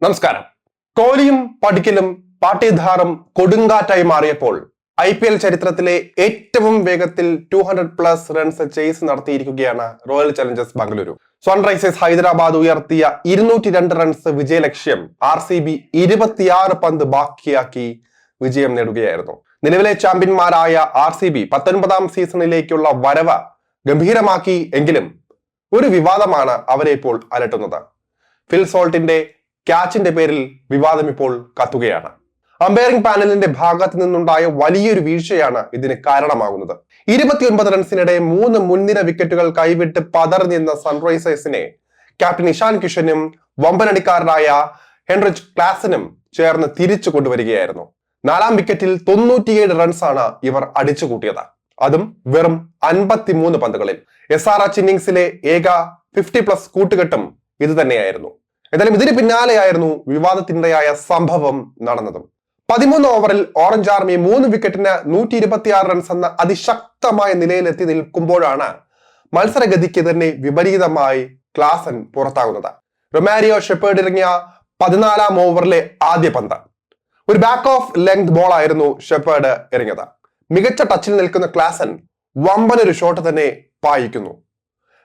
നമസ്കാരം. കോഹ്ലിയും പടിക്കലും പാട്ടീധാറും കൊടുങ്കാറ്റായി മാറിയപ്പോൾ IPL ചരിത്രത്തിലെ ഏറ്റവും വേഗത്തിൽ 200+ റൺസ് ചേസ് നടത്തിയിരിക്കുകയാണ് royal challengers Bengaluru. Sunrisers Hyderabad ഉയർത്തിയ 202 റൺസ് വിജയലക്ഷ്യം RCB 26 പന്ത് ബാക്കിയാക്കി വിജയം നേടുകയായിരുന്നു. നിലവിലെ ചാമ്പ്യന്മാരായ RCB 19ാം സീസണിലേക്കുള്ള വരവ് ഗംഭീരമാക്കി എങ്കിലും ഒരു വിവാദമാണ് അവരെ ഇപ്പോൾ അലട്ടുന്നത്. ഫിൽ സോൾട്ടിന്റെ ക്യാച്ചിന്റെ പേരിൽ വിവാദം ഇപ്പോൾ കത്തുകയാണ്. അമ്പയറിംഗ് പാനലിന്റെ ഭാഗത്ത് നിന്നുണ്ടായ വലിയൊരു വീഴ്ചയാണ് ഇതിന് കാരണമാകുന്നത്. 29 റൺസിനിടെ 3 മുൻനിര വിക്കറ്റുകൾ കൈവിട്ട് പതറി നിന്ന സൺറൈസേഴ്സിനെ ക്യാപ്റ്റൻ ഇഷാൻ കിഷനും വമ്പനടിക്കാരനായ ഹെൻറിച്ച് ക്ലാസനും ചേർന്ന് തിരിച്ചു കൊണ്ടുവരികയായിരുന്നു. 4ാം വിക്കറ്റിൽ 97 റൺസാണ് ഇവർ അടിച്ചുകൂട്ടിയത്. അതും വെറും 53 പന്തുകളിൽ. SRH ഇന്നിംഗ്സിലെ ഏക 50+ കൂട്ടുകെട്ടും ഇത് തന്നെയായിരുന്നു. എന്തായാലും ഇതിന് പിന്നാലെയായിരുന്നു വിവാദത്തിനിടയായ സംഭവം നടന്നതും. 13 ഓവറിൽ ഓറഞ്ച് ആർമി 3 വിക്കറ്റിന് 126 റൺസ് എന്ന അതിശക്തമായ നിലയിലെത്തി നിൽക്കുമ്പോഴാണ് മത്സരഗതിക്ക് തന്നെ വിപരീതമായി ക്ലാസൻ പുറത്താകുന്നത്. റൊമാരിയോ ഷെപ്പേർഡ് ഇറങ്ങിയ 14ാം ഓവറിലെ ആദ്യ പന്ത് ഒരു ബാക്ക് ഓഫ് ലെങ്ത് ബോൾ ആയിരുന്നു ഷെപ്പേർഡ് എറിഞ്ഞത്. മികച്ച ടച്ചിൽ നിൽക്കുന്ന ക്ലാസൻ വമ്പനൊരു ഷോട്ട് തന്നെ പായിക്കുന്നു.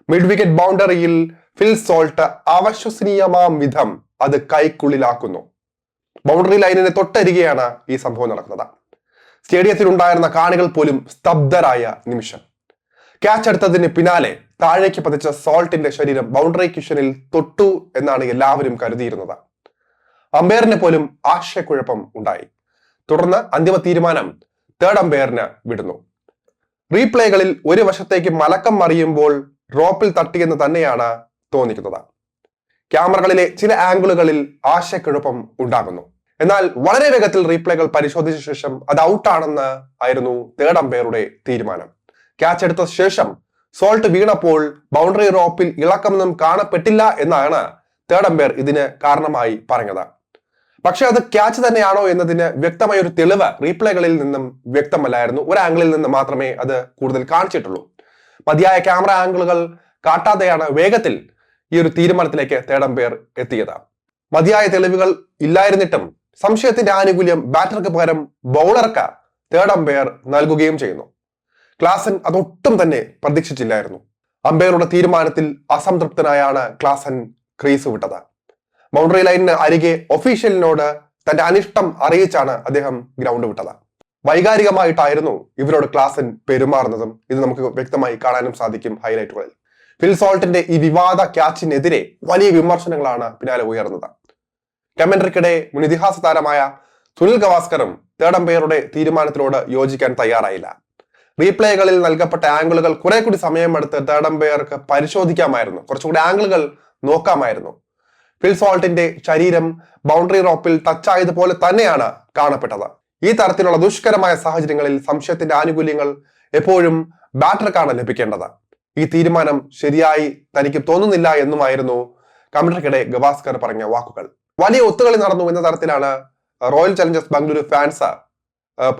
മിഡ് വിക്കറ്റ് ബൗണ്ടറിയിൽ ഫിൽ സോൾട്ട് അവിശ്വസനീയമാം വിധം അത് കൈക്കുള്ളിലാക്കുന്നു. ബൗണ്ടറി ലൈനിന് തൊട്ടരികെയാണ് ഈ സംഭവം നടക്കുന്നത്. സ്റ്റേഡിയത്തിൽ ഉണ്ടായിരുന്ന കാണികൾ പോലും സ്തബ്ധരായ നിമിഷം. ക്യാച്ച് എടുത്തതിന് പിന്നാലെ താഴേക്ക് പതിച്ച സോൾട്ടിന്റെ ശരീരം ബൗണ്ടറി കിഷനിൽ തൊട്ടു എന്നാണ് എല്ലാവരും കരുതിയിരുന്നത്. അമ്പയറിന് പോലും ആശയക്കുഴപ്പം ഉണ്ടായി. തുടർന്ന് അന്തിമ തീരുമാനം തേർഡ് അമ്പയറിന് വിടുന്നു. റീപ്ലേകളിൽ ഒരു വശത്തേക്ക് മലക്കം മറിയുമ്പോൾ റോപ്പിൽ തട്ടിയെന്ന് തന്നെയാണ് തോന്നിക്കുന്നത്. ക്യാമറകളിലെ ചില ആംഗിളുകളിൽ ആശയക്കുഴപ്പം ഉണ്ടാകുന്നു. എന്നാൽ വളരെ വേഗത്തിൽ റീപ്ലേകൾ പരിശോധിച്ച ശേഷം അത് ഔട്ടാണെന്ന് ആയിരുന്നു തേർഡ് അമ്പയറുടെ തീരുമാനം. ക്യാച്ച് എടുത്ത ശേഷം സോൾട്ട് വീണപ്പോൾ ബൗണ്ടറി റോപ്പിൽ ഇളക്കമൊന്നും കാണപ്പെട്ടില്ല എന്നാണ് തേർഡ് അമ്പയർ ഇതിന് കാരണമായി പറഞ്ഞത്. പക്ഷെ അത് ക്യാച്ച് തന്നെയാണോ എന്നതിന് വ്യക്തമായ ഒരു തെളിവ് റീപ്ലേകളിൽ നിന്നും വ്യക്തമല്ലായിരുന്നു. ഒരു ആംഗിളിൽ നിന്ന് മാത്രമേ അത് കൂടുതൽ കാണിച്ചിട്ടുള്ളൂ. മതിയായ ക്യാമറ ആംഗിളുകൾ കാട്ടാതെയാണ് വേഗത്തിൽ ഈ ഒരു തീരുമാനത്തിലേക്ക് തേർഡ് അമ്പയർ എത്തിയത്. മതിയായ തെളിവുകൾ ഇല്ലായിരുന്നിട്ടും സംശയത്തിന്റെ ആനുകൂല്യം ബാറ്റർക്ക് പകരം ബൗളർക്ക് തേർഡ് അമ്പയർ നൽകുകയും ചെയ്യുന്നു. ക്ലാസൻ അതൊട്ടും തന്നെ പ്രതീക്ഷിച്ചില്ലായിരുന്നു. അമ്പയറുടെ തീരുമാനത്തിൽ അസംതൃപ്തനായാണ് ക്ലാസൻ ക്രീസ് വിട്ടത്. ബൗണ്ടറി ലൈനിന് അരികെ ഒഫീഷ്യലിനോട് തന്റെ അനിഷ്ടം അറിയിച്ചാണ് അദ്ദേഹം ഗ്രൗണ്ട് വിട്ടത്. വൈകാരികമായിട്ടായിരുന്നു ഇവരോട് ക്ലാസൻ പെരുമാറുന്നതും ഇത് നമുക്ക് വ്യക്തമായി കാണാനും സാധിക്കും ഹൈലൈറ്റുകളിൽ. ഫിൽ സോൾട്ടിന്റെ ഈ വിവാദ ക്യാച്ചിനെതിരെ വലിയ വിമർശനങ്ങളാണ് പിന്നാലെ ഉയർന്നത്. കമന്ററിക്കിടെ മുൻ ഇതിഹാസ താരമായ സുനിൽ ഗവാസ്കറും തേർഡ് അമ്പയറുടെ തീരുമാനത്തിനോട് യോജിക്കാൻ തയ്യാറായില്ല. റീപ്ലേകളിൽ നൽകപ്പെട്ട ആംഗിളുകൾ കുറെ കൂടി സമയമെടുത്ത് തേർഡ് അമ്പയർക്ക് പരിശോധിക്കാമായിരുന്നു, കുറച്ചുകൂടി ആംഗിളുകൾ നോക്കാമായിരുന്നു. ഫിൽ സോൾട്ടിന്റെ ശരീരം ബൗണ്ടറി റോപ്പിൽ ടച്ചായതുപോലെ തന്നെയാണ് കാണപ്പെട്ടത്. ഈ തരത്തിലുള്ള ദുഷ്കരമായ സാഹചര്യങ്ങളിൽ സംശയത്തിന്റെ ആനുകൂല്യങ്ങൾ എപ്പോഴും ബാറ്റർക്കാണ് ലഭിക്കേണ്ടത്. ഈ തീരുമാനം ശരിയായി തനിക്ക് തോന്നുന്നില്ല എന്നുമായിരുന്നു കമന്ററിക്കിടെ ഗവാസ്കർ പറഞ്ഞ വാക്കുകൾ. വലിയ ഒത്തുകളി നടന്നു എന്ന തരത്തിലാണ് റോയൽ ചലഞ്ചേഴ്സ് ബാംഗ്ലൂരു ഫാൻസ്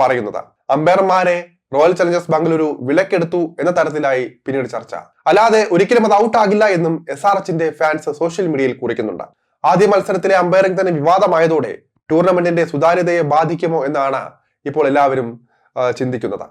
പറയുന്നത്. അമ്പയർമാരെ റോയൽ ചലഞ്ചേഴ്സ് ബാംഗ്ലൂരു വിലക്കെടുത്തു എന്ന തരത്തിലായി പിന്നീട് ചർച്ച. അല്ലാതെ ഒരിക്കലും അത് ഔട്ട് ആകില്ല എന്നും SRHന്റെ ഫാൻസ് സോഷ്യൽ മീഡിയയിൽ കുറിക്കുന്നുണ്ട്. ആദ്യ മത്സരത്തിലെ അമ്പയറിംഗ് തന്നെ വിവാദമായതോടെ ടൂർണമെന്റിന്റെ സുതാര്യതയെ ബാധിക്കുമോ എന്നാണ് ഇപ്പോൾ എല്ലാവരും ചിന്തിക്കുന്നത്.